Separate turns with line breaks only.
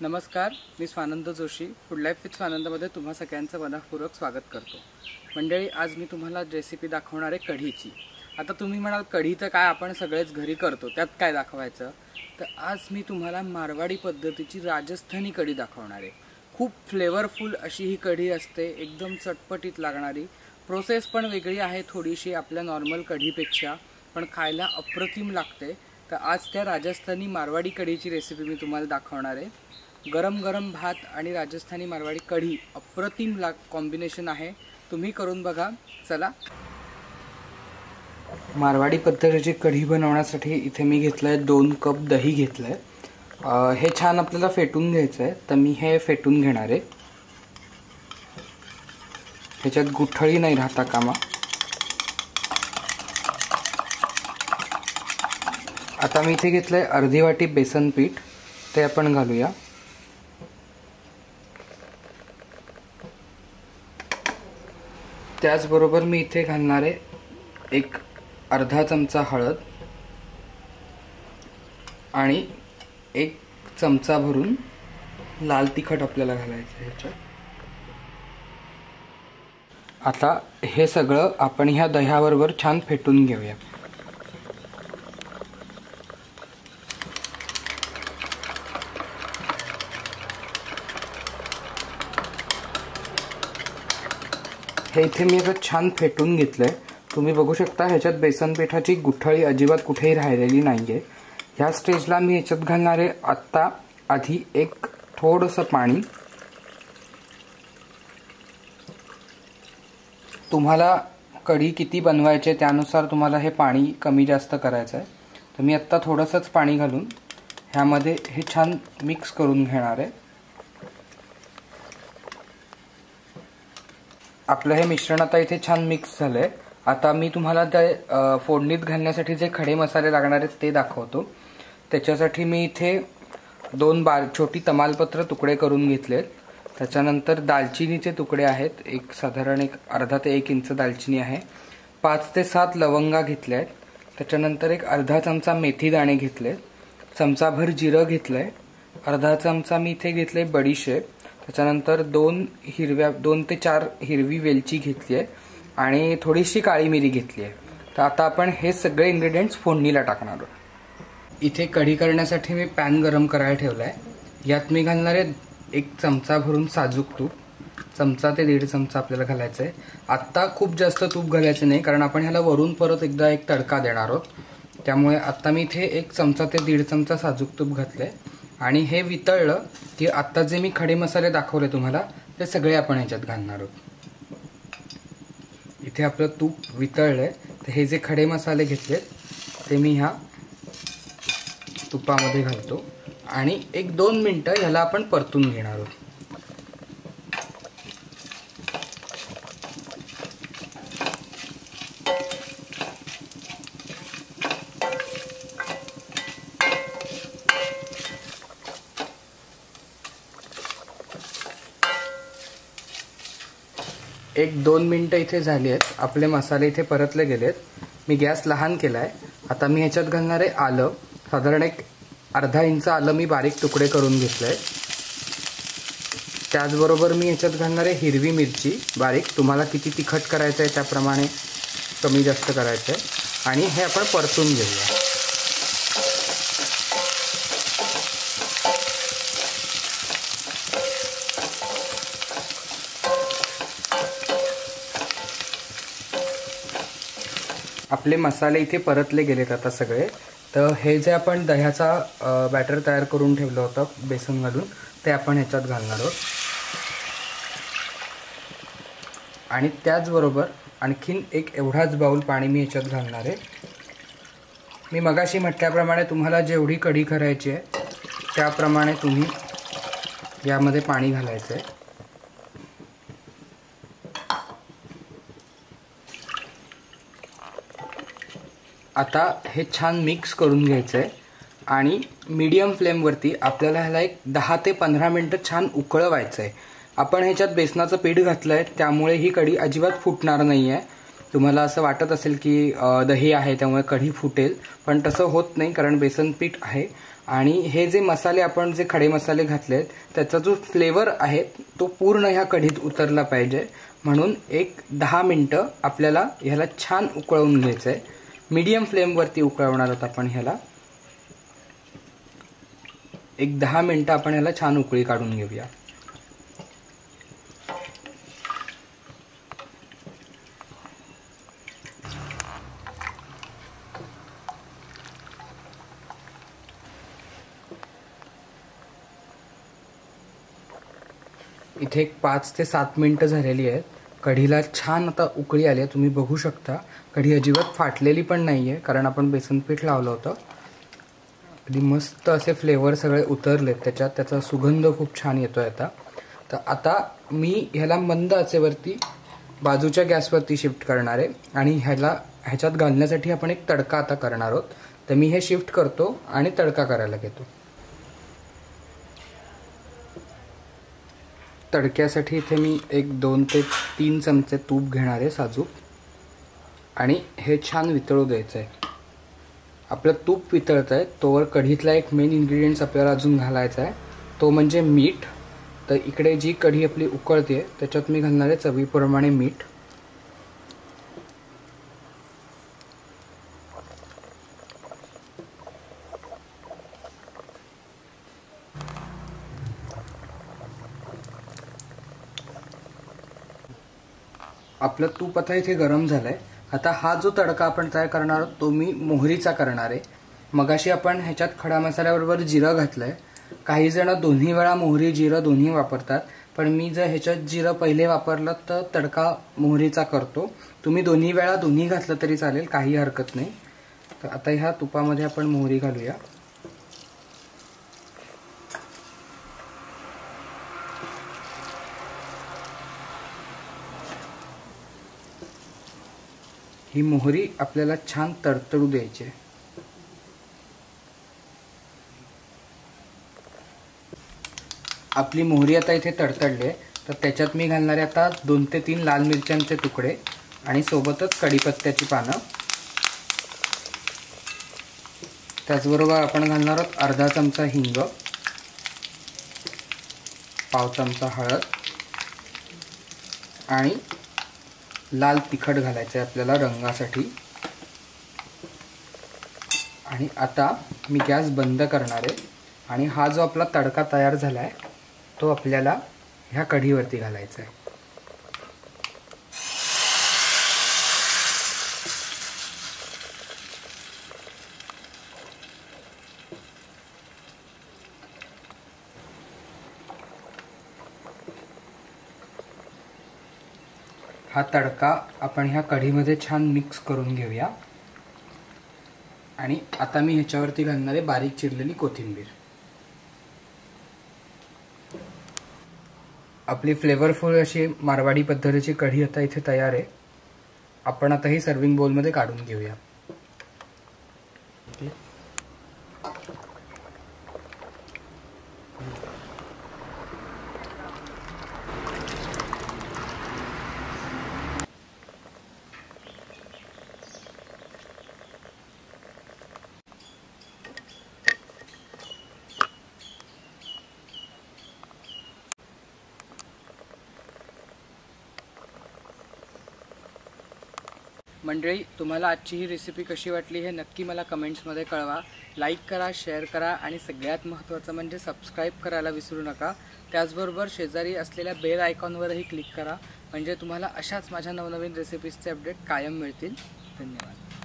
नमस्कार, मी Swanand Joshi food life with स्वानंदमध्ये तुम्हा सगळ्यांचं मनःपूर्वक स्वागत करतो। मंडळी, आज मी तुम्हाला रेसिपी दाखवणार आहे कढीची। आता तुम्ही म्हणाल कढी तर काय आपण सगळेच घरी करतो, त्यात काय दाखवायचं? तर आज मी तुम्हाला मारवाडी पद्धतीची राजस्थानी कढी दाखवणार आहे। खूप फ्लेवरफुल अशी ही कढी असते, एकदम चटपटीत लागणारी। प्रोसेस पण वेगळी आहे थोडीशी आपल्या नॉर्मल कढीपेक्षा, पण खायला अप्रतिम लागते। तर आज त्या राजस्थानी मारवाडी कढीची रेसिपी मी तुम्हाला दाखवणार आहे। गरम गरम भात आणि राजस्थानी मारवाडी कढी अप्रतिम कॉम्बिनेशन आहे, तुम्ही करून बघा। चला, मारवाडी पद्धतीची कढी बनवण्यासाठी इथे मी घेतलंय 2 कप दही घेतलंय। हे छान आपल्याला फेटून घ्यायचं आहे, तर मी हे फेटून घेणार आहे। ह्याच्यात गुठळी नाही राहता कामा। आता मी इथे घेतलंय अर्धी वाटी बेसन पीठ, ते आपण घालूया। त्याचबरोबर मी इथे घालणार आहे एक अर्धा चमचा हळद आणि 1 चमचा भरून लाल तिखट आपल्याला घालायचं आहे ह्याच्यात। आता हे सगळं आपण ह्या दह्याबरोबर छान फेटून घेऊया। हे इथे मी आता छान फेटून घेतलंय। तुम्ही बघू शकता ह्याच्यात बेसन पिठाची गुठळी अजिबात कुठेही राहिलेली नाहीये। ह्या स्टेजला मी ह्याच्यात घालणार आहे आता आधी एक थोडंसं पाणी। तुम्हाला कढी किती बनवायची त्यानुसार तुम्हाला हे पाणी कमी जास्त करायचं आहे। तर मी आता थोडंसंच पाणी घालून ह्यामध्ये हे छान मिक्स करून घेणार आहे। आपलं हे मिश्रण आता इथे छान मिक्स झालंय। आता मी तुम्हाला त्या फोडणीत घालण्यासाठी जे खडे मसाले लागणार आहेत ते दाखवतो। त्याच्यासाठी मी इथे 2 छोटी तमालपत्र तुकडे करून घेतलेत। त्याच्यानंतर दालचिनीचे तुकडे आहेत, साधारण एक अर्धा ते 1 इंच दालचिनी आहे। 5 ते 7 लवंगा घेतल्या आहेत। त्याच्यानंतर एक अर्धा चमचा मेथी दाणे घेतले, चमचाभर जिरं घेतलंय, अर्धा चमचा मी इथे घेतले बडीशेप। त्याच्यानंतर 2 ते 4 हिरवी वेलची घेतली आहे आणि थोडीशी काळी मिरी घेतली आहे। तर आता आपण हे सगळे इन्ग्रेडियंट्स फोडणीला टाकणार आहोत। इथे कढी करण्यासाठी मी पॅन गरम करायला ठेवलाय। यात मी घालणार आहे 1 चमचा भरून साजूक तूप, चमचा ते 1.5 चमचा आपल्याला घालायचं आहे। आत्ता खूप जास्त तूप घालायचं नाही, कारण आपण ह्याला वरून परत एकदा एक तडका देणार आहोत। त्यामुळे आता मी इथे 1 चमचा ते 1.5 चमचा साजूक तूप घातलंय आणि हे वितळलं की आता जे मी खडे मसाले दाखवले तुम्हाला ते सगळे आपण ह्याच्यात घालणार आहोत। इथे आपलं तूप वितळलंय, तर हे जे खडे मसाले घेतलेत ते मी ह्या तुपामध्ये घालतो आणि 1-2 मिनिटं ह्याला आपण परतून घेणार आहोत। एक 2 मिनिटं इथे झाली आहेत, आपले मसाले इथे परतले गेलेत। मी गॅस लहान केलाय। आता मी ह्याच्यात घालणार आहे आलं, साधारण एक अर्धा इंच आलं मी बारीक तुकडे करून घेतलंय। त्याचबरोबर मी ह्याच्यात घालणार आहे हिरवी मिरची बारीक, तुम्हाला किती तिखट करायचं आहे त्याप्रमाणे कमी जास्त करायचं आहे आणि हे आपण परतून घेऊया। आपले मसाले इथे परतले गेलेत आता सगळे। तर हे जे आपण दह्याचा बॅटर तयार करून ठेवलं होतं बेसन घालून, ते आपण ह्याच्यात घालणार आहोत आणि त्याचबरोबर आणखीन एक एवढाच बाउल पाणी मी ह्याच्यात घालणार आहे। मी मगाशी म्हटल्याप्रमाणे तुम्हाला जेवढी कढी करायची आहे त्याप्रमाणे तुम्ही यामध्ये पाणी घालायचं आहे। आता हे छान मिक्स करून घ्यायचं आहे आणि मीडियम फ्लेमवरती आपल्याला ह्याला एक 10 ते 15 मिनिटं छान उकळवायचं आहे। आपण ह्याच्यात बेसनाचं पीठ घातलंय त्यामुळे ही कढी अजिबात फुटणार नाही आहे। तुम्हाला असं वाटत असेल की दही आहे त्यामुळे कढी फुटेल, पण तसं होत नाही कारण बेसन पीठ आहे आणि हे जे मसाले आपण जे खडे मसाले घातले त्याचा जो फ्लेवर आहे तो पूर्ण ह्या कढीत उतरला पाहिजे, म्हणून एक 10 मिनिटं आपल्याला ह्याला छान उकळवून घ्यायचं आहे। मीडियम फ्लेमवरती उकळवणार आहोत आपण ह्याला। एक 10 मिनिटं आपण ह्याला छान उकळी काढून घेऊया। इथे एक 5 ते 7 मिनिटं झालेली आहेत। कढीला छान आता उकळी आली आहे, तुम्ही बघू शकता। कढी अजिबात फाटलेली पण नाहीये, कारण आपण बेसन पीठ लावलं होतं। अगदी मस्त असे फ्लेवर सगळे उतरलेत त्याच्यात, त्याचा सुगंध खूप छान येतोय आता। तर आता मी ह्याला मंद आचेवरती बाजूच्या गॅसवरती शिफ्ट करणार आहे आणि ह्याच्यात घालण्यासाठी आपण एक तडका आता करणार आहोत। तर मी हे शिफ्ट करतो आणि तडका करायला घेतो। तडक्यासाठी इथे मी एक 2 ते 3 चमचे तूप घेणार आहे साजूक, आणि हे छान वितळू द्यायचं आहे। आपलं तूप वितळतंय तोवर कढीतला एक मेन इन्ग्रेडियंट्स आपल्याला अजून घालायचा आहे, तो म्हणजे मीठ। तर इकडे जी कढी आपली उकळते त्याच्यात मी घालणार आहे चवीप्रमाणे मीठ। आपलं तूप आता इथे गरम झालंय। आता हा जो तडका आपण तयार करणार आहोत तो मी मोहरीचा करणार आहे। मगाशी आपण ह्याच्यात खडा मसाल्याबरोबर जिरं घातलंय। काही जण दोन्ही वेळा मोहरी जिरं दोन्ही वापरतात, पण मी जर ह्याच्यात जिरं पहिले वापरलं तर तडका मोहरीचा करतो। तुम्ही दोन्ही वेळा दोन्ही घातलं तरी चालेल, काही हरकत नाही। तर आता ह्या तुपामध्ये आपण मोहरी घालूया। ही मोहरी आपल्याला छान तडतडू द्यायची आहे। आपली मोहरी आता इथे तडतडली आहे, तर त्याच्यात मी घालणार आहे आता 2 ते 3 लाल मिरच्यांचे तुकडे आणि सोबतच कढीपत्त्याची पानं। त्याचबरोबर आपण घालणार आहोत अर्धा चमचा हिंग, पाव चमचा हळद आणि लाल तिखट घालायचं आहे आपल्याला रंगासाठी। आणि आता मी गॅस बंद करणार आहे आणि हा जो आपला तडका तयार झाला आहे तो आपल्याला ह्या कढीवरती घालायचा आहे। हा तडका आपण ह्या कढीमध्ये छान मिक्स करून घेऊया। आणि आता मी ह्याच्यावरती घालणार आहे बारीक चिरलेली कोथिंबीर। आपली फ्लेवरफुल अशी मारवाडी पद्धतीची कढी आता इथे तयार आहे। आपण आता ही सर्विंग बोलमध्ये काढून घेऊया। मंडळी, तुम्हाला आजची ही रेसिपी कशी वाटली हे नक्की मला कमेंट्समध्ये कळवा। लाईक करा, शेअर करा आणि सगळ्यात महत्त्वाचं म्हणजे सबस्क्राईब करायला विसरू नका। त्याचबरोबर शेजारी असलेल्या बेल आयकॉनवरही क्लिक करा, म्हणजे तुम्हाला अशाच माझ्या नवनवीन रेसिपीजचे अपडेट कायम मिळतील। धन्यवाद।